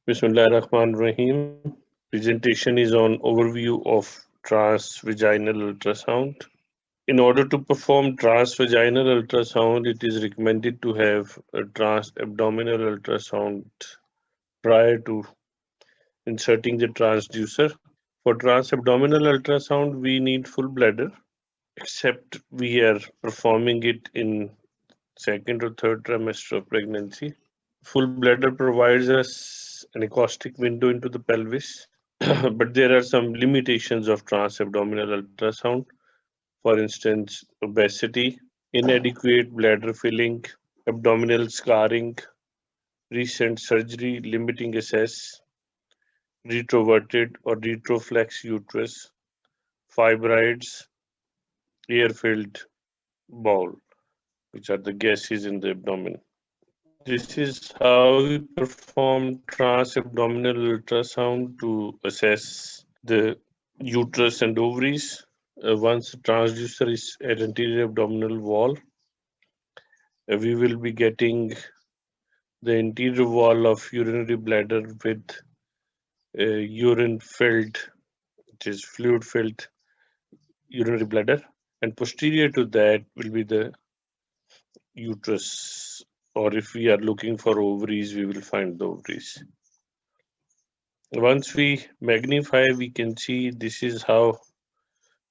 Bismillahirrahmanirrahim. Presentation is on overview of transvaginal ultrasound. In order to perform transvaginal ultrasound, it is recommended to have a transabdominal ultrasound prior to inserting the transducer. For transabdominal ultrasound, we need full bladder, except we are performing it in second or third trimester of pregnancy. Full bladder provides us an acoustic window into the pelvis, but there are some limitations of transabdominal ultrasound. For instance, obesity, inadequate bladder filling, abdominal scarring, recent surgery limiting access, retroverted or retroflex uterus, fibroids, air-filled bowel, which are the gases in the abdomen. This is how we perform transabdominal ultrasound to assess the uterus and ovaries. Once the transducer is at anterior abdominal wall, we will be getting the anterior wall of urinary bladder with urine filled, which is fluid filled urinary bladder, and posterior to that will be the uterus, or if we are looking for ovaries, we will find the ovaries. Once we magnify, we can see this is how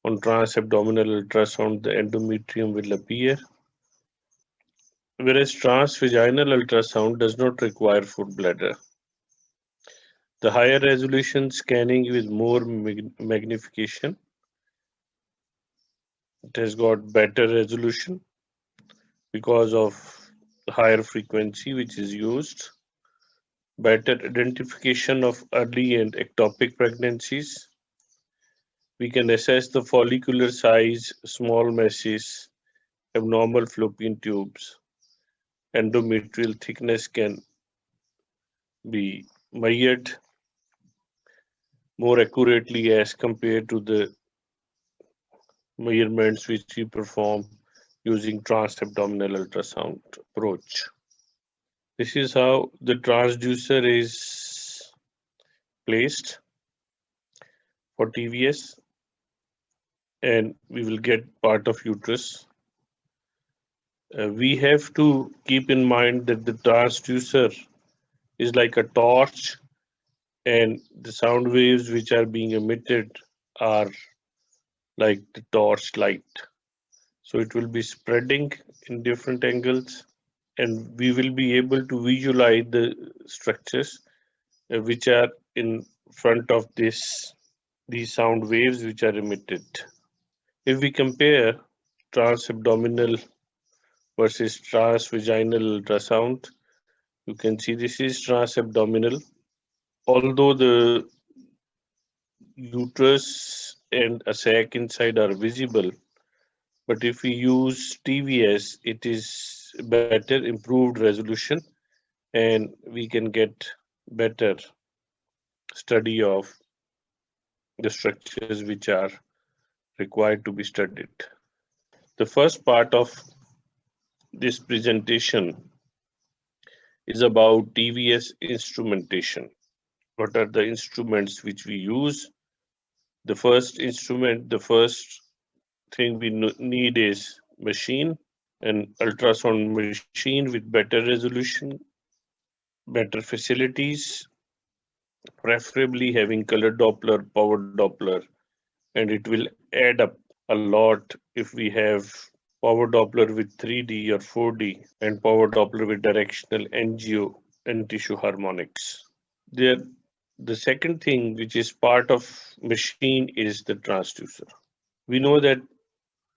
on transabdominal ultrasound the endometrium will appear. Whereas transvaginal ultrasound does not require full bladder. The higher resolution scanning with more magnification, it has got better resolution because of higher frequency which is used, better identification of early and ectopic pregnancies. We can assess the follicular size, small masses, abnormal fallopian tubes. Endometrial thickness can be measured more accurately as compared to the measurements which we perform using transabdominal ultrasound approach. This is how the transducer is placed for TVS, and we will get part of uterus. We have to keep in mind that the transducer is like a torch, and the sound waves which are being emitted are like the torch light. So it will be spreading in different angles, and we will be able to visualize the structures which are in front of these sound waves which are emitted. If we compare transabdominal versus transvaginal ultrasound, you can see this is transabdominal. Although the uterus and a sac inside are visible, but if we use TVS, it is better improved resolution, and we can get better study of the structures which are required to be studied. The first part of this presentation is about TVS instrumentation. What are the instruments which we use? The first thing we need is machine, an ultrasound machine with better resolution, better facilities, preferably having color Doppler, power Doppler, and it will add up a lot if we have power Doppler with 3D or 4D and power Doppler with directional angio and tissue harmonics. The second thing which is part of machine is the transducer. We know that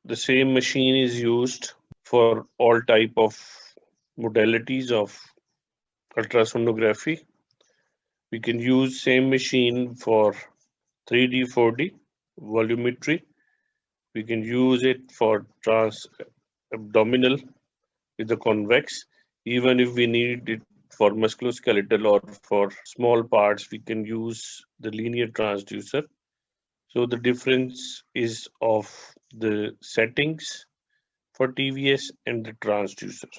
the same machine is used for all type of modalities of ultrasonography. We can use same machine for 3D, 4D volumetry. We can use it for transabdominal with the convex. Even if we need it for musculoskeletal or for small parts, we can use the linear transducer. So the difference is of the settings for TVS and the transducer.